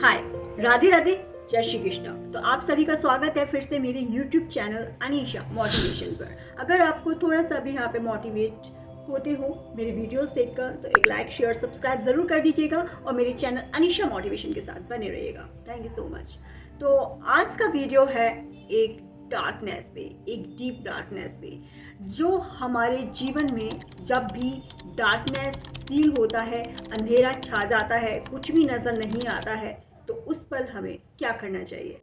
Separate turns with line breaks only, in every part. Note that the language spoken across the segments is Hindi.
हाय, राधे राधे, जय श्री कृष्ण। तो आप सभी का स्वागत है फिर से मेरे YouTube चैनल अनीशा मोटिवेशन पर। अगर आपको थोड़ा सा भी यहाँ पे मोटिवेट होते हो मेरे वीडियोस देखकर तो एक लाइक शेयर सब्सक्राइब ज़रूर कर दीजिएगा और मेरे चैनल अनीशा मोटिवेशन के साथ बने रहिएगा। Thank you so much. तो आज का वीडियो है एक डार्कनेस पे, एक डीप डार्कनेस पे, जो हमारे जीवन में जब भी डार्कनेस फील होता है, अंधेरा छा जाता है, कुछ भी नज़र नहीं आता है, तो उस पल हमें क्या करना चाहिए।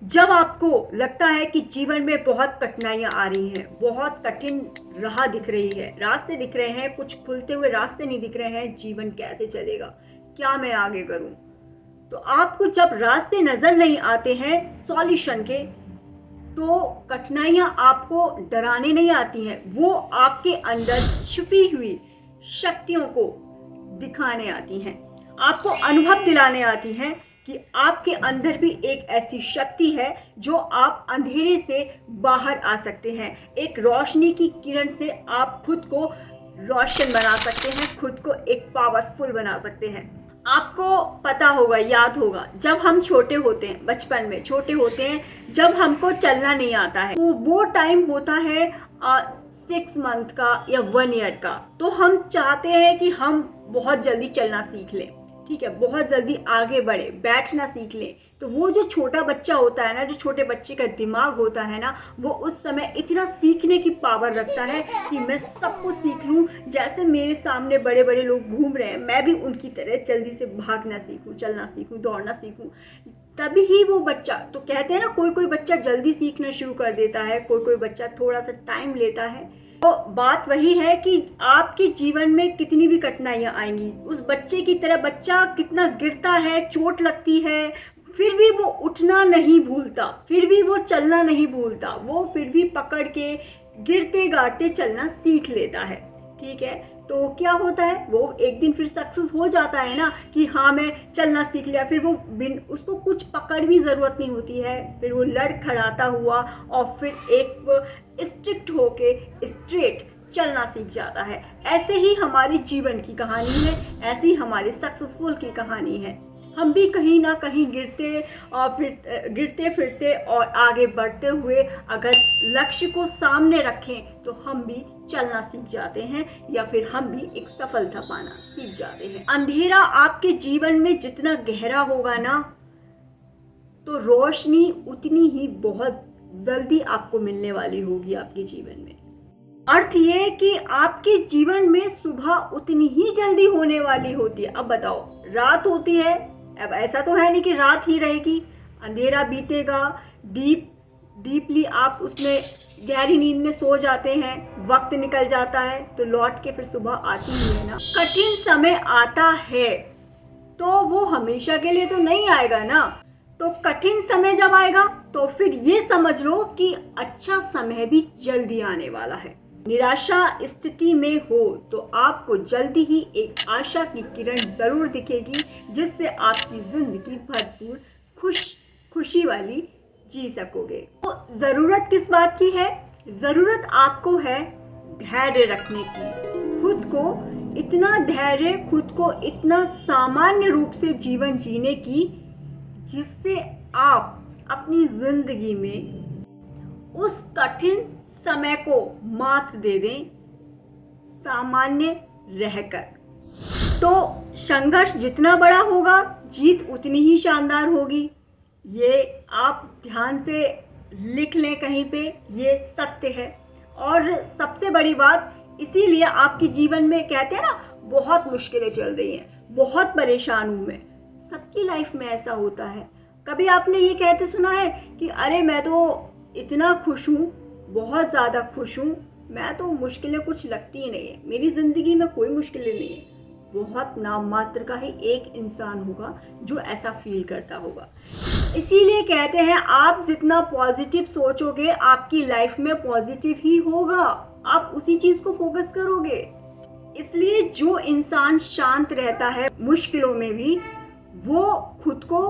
जब आपको लगता है कि जीवन में बहुत कठिनाइयाँ आ रही हैं, बहुत कठिन राह दिख रही है, रास्ते दिख रहे हैं, कुछ खुलते हुए रास्ते नहीं दिख रहे हैं, जीवन कैसे चलेगा, क्या मैं आगे करूं, तो आपको जब रास्ते नज़र नहीं आते हैं सॉल्यूशन के, तो कठिनाइयाँ आपको डराने नहीं आती हैं, वो आपके अंदर छुपी हुई शक्तियों को दिखाने आती हैं, आपको अनुभव दिलाने आती हैं कि आपके अंदर भी एक ऐसी शक्ति है जो आप अंधेरे से बाहर आ सकते हैं। एक रोशनी की किरण से आप खुद को रोशन बना सकते हैं, खुद को एक पावरफुल बना सकते हैं। आपको पता होगा, याद होगा, जब हम छोटे होते हैं, बचपन में छोटे होते हैं, जब हमको चलना नहीं आता है, तो वो टाइम होता है 6 मंथ का या 1 ईयर का, तो हम चाहते हैं कि हम बहुत जल्दी चलना सीख लें, ठीक है, बहुत जल्दी आगे बढ़े, बैठना सीख लें। तो वो जो छोटा बच्चा होता है ना, जो छोटे बच्चे का दिमाग होता है ना, वो उस समय इतना सीखने की पावर रखता है कि मैं सब कुछ सीख लूँ। जैसे मेरे सामने बड़े बड़े लोग घूम रहे हैं, मैं भी उनकी तरह जल्दी से भागना सीखूँ, चलना सीखूँ, दौड़ना सीखूँ, तभी ही वो बच्चा, तो कहते हैं ना, कोई कोई बच्चा जल्दी सीखना शुरू कर देता है, कोई कोई बच्चा थोड़ा सा टाइम लेता है। तो बात वही है कि आपके जीवन में कितनी भी कठिनाइयाँ आएंगी, उस बच्चे की तरह बच्चा कितना गिरता है, चोट लगती है, फिर भी वो उठना नहीं भूलता, फिर भी वो चलना नहीं भूलता, वो फिर भी पकड़ के गिरते गाड़ते चलना सीख लेता है, ठीक है। तो क्या होता है, वो एक दिन फिर सक्सेस हो जाता है ना कि हाँ मैं चलना सीख लिया, फिर वो उसको कुछ पकड़ भी ज़रूरत नहीं होती है, फिर वो लड़खड़ाता हुआ और फिर एक स्ट्रिक्ट होके स्ट्रेट चलना सीख जाता है। ऐसे ही हमारे जीवन की कहानी है, ऐसी हमारे सक्सेसफुल की कहानी है। हम भी कहीं ना कहीं गिरते और फिर गिरते फिरते और आगे बढ़ते हुए अगर लक्ष्य को सामने रखें तो हम भी चलना सीख जाते हैं, या फिर हम भी एक सफलता पाना सीख जाते हैं। अंधेरा आपके जीवन में जितना गहरा होगा ना, तो रोशनी उतनी ही बहुत जल्दी आपको मिलने वाली होगी आपके जीवन में। अर्थ ये कि आपके जीवन में सुबह उतनी ही जल्दी होने वाली होती है। अब बताओ, रात होती है, अब ऐसा तो है नहीं कि रात ही रहेगी, अंधेरा बीतेगा, डीपली आप उसमें गहरी नींद में सो जाते हैं, वक्त निकल जाता है, तो लौट के फिर सुबह आती ही है ना। कठिन समय आता है तो वो हमेशा के लिए तो नहीं आएगा ना, तो कठिन समय जब आएगा तो फिर ये समझ लो कि अच्छा समय भी जल्दी आने वाला है। निराशा स्थिति में हो तो आपको जल्दी ही एक आशा की किरण जरूर दिखेगी, जिससे आपकी जिंदगी भरपूर खुशी वाली जी सकोगे। तो जरूरत किस बात की है? जरूरत आपको है धैर्य रखने की, खुद को इतना धैर्य, खुद को इतना सामान्य रूप से जीवन जीने की, जिससे आप अपनी जिंदगी में उस कठिन समय को मात दे दें सामान्य रहकर। तो संघर्ष जितना बड़ा होगा, जीत उतनी ही शानदार होगी। ये आप ध्यान से लिख लें कहीं पे, ये सत्य है। और सबसे बड़ी बात, इसीलिए आपके जीवन में कहते हैं ना, बहुत मुश्किलें चल रही हैं, बहुत परेशान हूँ मैं, सबकी लाइफ में ऐसा होता है। कभी आपने ये कहते सुना है कि अरे मैं तो इतना खुश हूँ, बहुत ज़्यादा खुश हूँ, मैं तो मुश्किलें कुछ लगती ही नहीं है, मेरी ज़िंदगी में कोई मुश्किलें नहीं है। बहुत नाम मात्र का ही एक इंसान होगा जो ऐसा फील करता होगा। इसीलिए कहते हैं, आप जितना पॉजिटिव सोचोगे आपकी लाइफ में पॉजिटिव ही होगा, आप उसी चीज़ को फोकस करोगे। इसलिए जो इंसान शांत रहता है मुश्किलों में भी, वो खुद को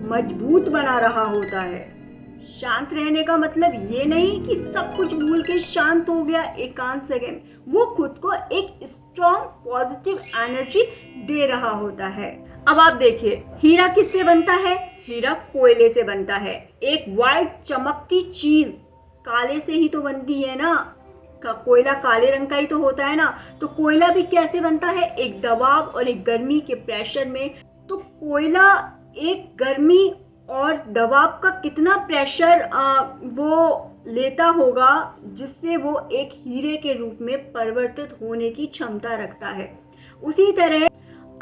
मजबूत बना रहा होता है। शांत रहने का मतलब ये नहीं कि सब कुछ भूल के शांत हो गया एकांत जगह में, वो खुद को एक स्ट्रॉन्ग पॉजिटिव एनर्जी दे रहा होता है। अब आप देखिए, हीरा किससे बनता है? हीरा कोयले से बनता है। एक वाइट चमकती चीज काले से ही तो बनती है ना। कोयला काले रंग का ही तो होता है ना। तो कोयला भी कैसे बनता है? एक दबाव और एक गर्मी के प्रेशर में। तो कोयला एक गर्मी और दबाव का कितना प्रेशर वो लेता होगा, जिससे वो एक हीरे के रूप में परिवर्तित होने की क्षमता रखता है। उसी तरह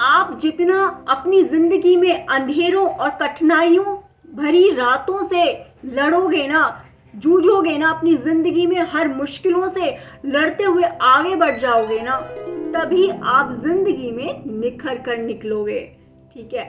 आप जितना अपनी जिंदगी में अंधेरों और कठिनाइयों भरी रातों से लड़ोगे ना, जूझोगे ना, अपनी जिंदगी में हर मुश्किलों से लड़ते हुए आगे बढ़ जाओगे ना, तभी आप जिंदगी में निखर कर निकलोगे। ठीक है,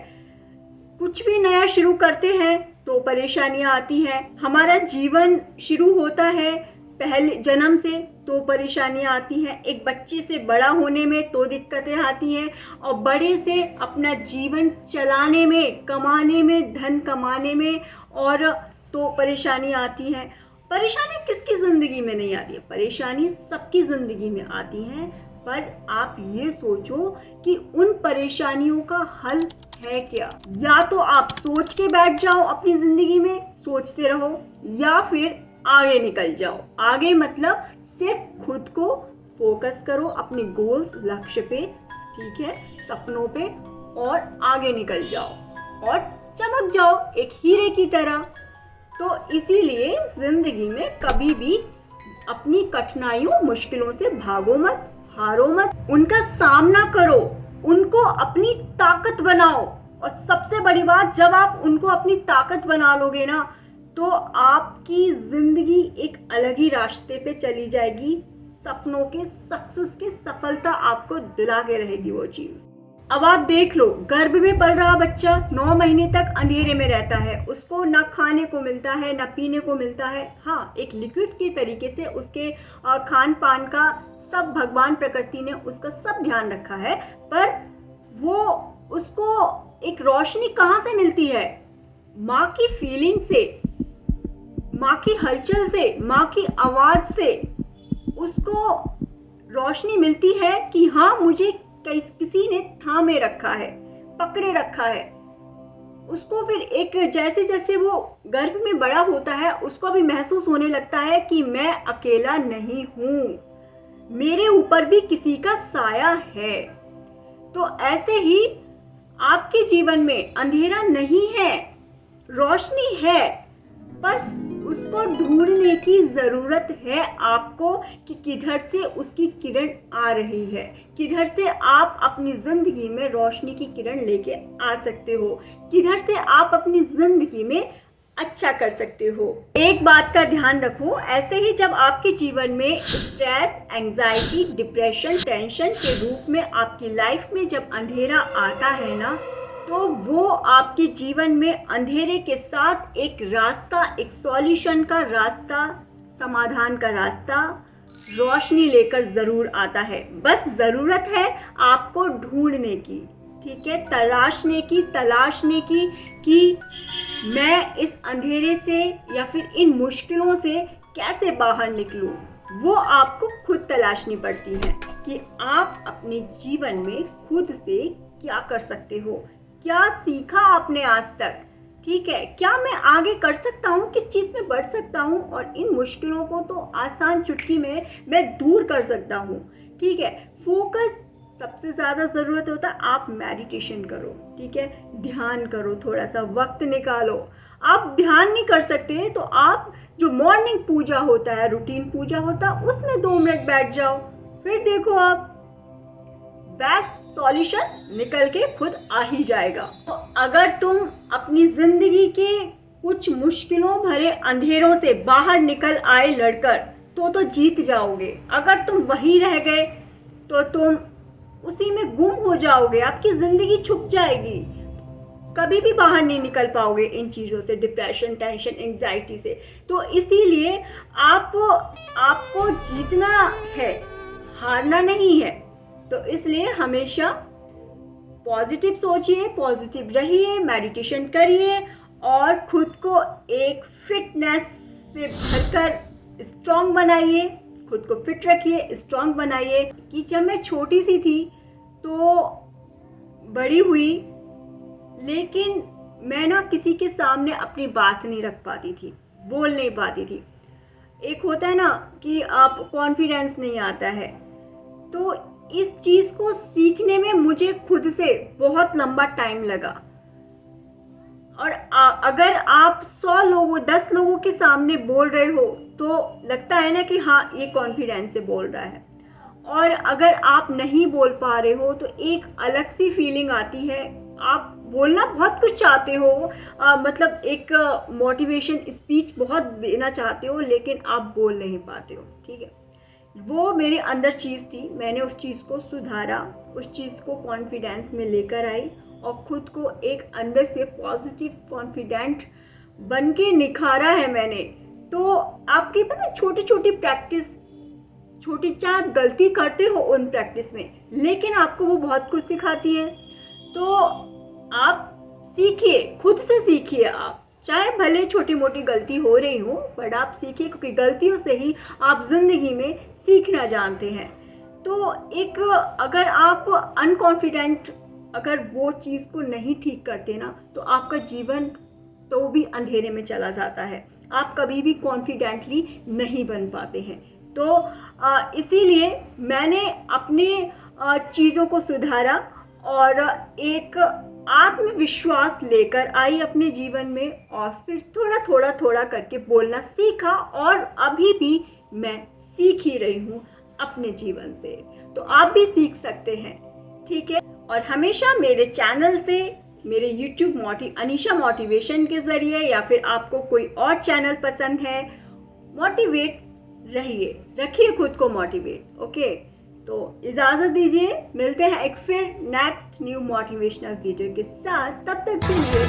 कुछ भी नया शुरू करते हैं तो परेशानियां आती हैं। हमारा जीवन शुरू होता है पहले जन्म से तो परेशानियां आती हैं, एक बच्चे से बड़ा होने में तो दिक्कतें आती हैं, और बड़े से अपना जीवन चलाने में, कमाने में, धन कमाने में और तो परेशानी आती हैं। परेशानी किसकी ज़िंदगी में नहीं आती है? परेशानी सबकी ज़िंदगी में आती हैं, पर आप ये सोचो कि उन परेशानियों का हल है क्या। या तो आप सोच के बैठ जाओ अपनी ज़िंदगी में, सोचते रहो, या फिर आगे निकल जाओ। आगे मतलब सिर्फ खुद को फोकस करो अपने गोल्स, लक्ष्य पे, ठीक है, सपनों पे, और आगे निकल जाओ और चमक जाओ एक हीरे की तरह। तो इसीलिए जिंदगी में कभी भी अपनी कठिनाइयों, मुश्किलों से भागो मत, हारो मत, उनका सामना करो, उनको अपनी ताकत बनाओ। और सबसे बड़ी बात, जब आप उनको अपनी ताकत बना लोगे ना, तो आपकी जिंदगी एक अलग ही रास्ते पे चली जाएगी। सपनों के, सक्सेस के, सफलता आपको दिला के रहेगी वो चीज। अब आप देख लो, गर्भ में पल रहा बच्चा 9 महीने तक अंधेरे में रहता है। उसको ना खाने को मिलता है, ना पीने को मिलता है। हाँ, एक लिक्विड के तरीके से उसके खान पान का सब भगवान प्रकृति ने उसका सब ध्यान रखा है, पर वो उसको एक रोशनी कहाँ से मिलती है? माँ की फीलिंग से, माँ की हलचल से, माँ की आवाज से उसको रोशनी मिलती है कि हाँ, मुझे किसी ने थामे रखा है, पकड़े रखा है। उसको फिर एक जैसे जैसे वो गर्भ में बड़ा होता है, उसको भी महसूस होने लगता है कि मैं अकेला नहीं हूँ, मेरे ऊपर भी किसी का साया है। तो ऐसे ही आपके जीवन में अंधेरा नहीं है, रोशनी है, पर उसको ढूंढने की जरूरत है आपको कि किधर से उसकी किरण आ रही है, किधर से आप अपनी जिंदगी में रोशनी की किरण लेके आ सकते हो, किधर से आप अपनी जिंदगी में अच्छा कर सकते हो। एक बात का ध्यान रखो, ऐसे ही जब आपके जीवन में स्ट्रेस, एंजाइटी, डिप्रेशन, टेंशन के रूप में आपकी लाइफ में जब अंधेरा आता है ना, तो वो आपके जीवन में अंधेरे के साथ एक रास्ता, एक सॉल्यूशन का रास्ता, समाधान का रास्ता, रोशनी लेकर जरूर आता है। बस जरूरत है आपको ढूंढने की, ठीक है, तलाशने की कि मैं इस अंधेरे से या फिर इन मुश्किलों से कैसे बाहर निकलूं। वो आपको खुद तलाशनी पड़ती है कि आप अपने जीवन में खुद से क्या कर सकते हो, क्या सीखा आपने आज तक, ठीक है, क्या मैं आगे कर सकता हूँ, किस चीज़ में बढ़ सकता हूँ, और इन मुश्किलों को तो आसान चुटकी में मैं दूर कर सकता हूँ। ठीक है, फोकस सबसे ज़्यादा ज़रूरत होता है। आप मेडिटेशन करो, ठीक है, ध्यान करो, थोड़ा सा वक्त निकालो। आप ध्यान नहीं कर सकते तो आप जो मॉर्निंग पूजा होता है, रूटीन पूजा होता है, उसमें 2 मिनट बैठ जाओ, फिर देखो आप बेस्ट सॉल्यूशन निकल के खुद आ ही जाएगा। तो अगर तुम अपनी जिंदगी के कुछ मुश्किलों भरे अंधेरों से बाहर निकल आए लड़कर, तो जीत जाओगे। अगर तुम वहीं रह गए तो तुम उसी में गुम हो जाओगे, आपकी जिंदगी छुप जाएगी, कभी भी बाहर नहीं निकल पाओगे इन चीज़ों से, डिप्रेशन, टेंशन, एंजाइटी से। तो इसीलिए आपको जीतना है, हारना नहीं है। तो इसलिए हमेशा पॉजिटिव सोचिए, पॉजिटिव रहिए, मेडिटेशन करिए और खुद को एक फिटनेस से भरकर स्ट्रॉन्ग बनाइए, खुद को फिट रखिए, स्ट्रॉन्ग बनाइए। कि जब मैं छोटी सी थी तो बड़ी हुई लेकिन मैं ना किसी के सामने अपनी बात नहीं रख पाती थी, बोल नहीं पाती थी। एक होता है ना कि आप कॉन्फिडेंस नहीं आता है। तो इस चीज़ को सीखने में मुझे खुद से बहुत लंबा टाइम लगा। और अगर आप 100 लोगों 10 लोगों के सामने बोल रहे हो तो लगता है ना कि हाँ ये कॉन्फिडेंस से बोल रहा है। और अगर आप नहीं बोल पा रहे हो तो एक अलग सी फीलिंग आती है। आप बोलना बहुत कुछ चाहते हो, मतलब एक मोटिवेशन स्पीच बहुत देना चाहते हो, लेकिन आप बोल नहीं पाते हो। ठीक है, वो मेरे अंदर चीज़ थी। मैंने उस चीज़ को सुधारा, उस चीज़ को कॉन्फिडेंस में लेकर आई और ख़ुद को एक अंदर से पॉजिटिव कॉन्फिडेंट बन के निखारा है मैंने। तो आपकी पता छोटी छोटी प्रैक्टिस, छोटी चाहे आप गलती करते हो उन प्रैक्टिस में, लेकिन आपको वो बहुत कुछ सिखाती है। तो आप सीखिए, खुद से सीखिए। आप चाहे भले छोटी मोटी गलती हो रही हो, बट आप सीखिए, क्योंकि गलतियों से ही आप ज़िंदगी में सीखना जानते हैं। तो एक अगर आप अनकॉन्फिडेंट अगर वो चीज़ को नहीं ठीक करते ना, तो आपका जीवन तो भी अंधेरे में चला जाता है। आप कभी भी कॉन्फिडेंटली नहीं बन पाते हैं। तो इसीलिए मैंने अपने चीज़ों को सुधारा और एक आत्मविश्वास लेकर आई अपने जीवन में, और फिर थोड़ा करके बोलना सीखा, और अभी भी मैं सीख ही रही हूँ अपने जीवन से। तो आप भी सीख सकते हैं, ठीक है। और हमेशा मेरे चैनल से, मेरे YouTube अनीशा मोटिवेशन के ज़रिए, या फिर आपको कोई और चैनल पसंद है, मोटिवेट रहिए, रखिए खुद को मोटिवेट। ओके, तो इजाज़त दीजिए, मिलते हैं एक फिर नेक्स्ट न्यू मोटिवेशनल वीडियो के साथ। तब तक के लिए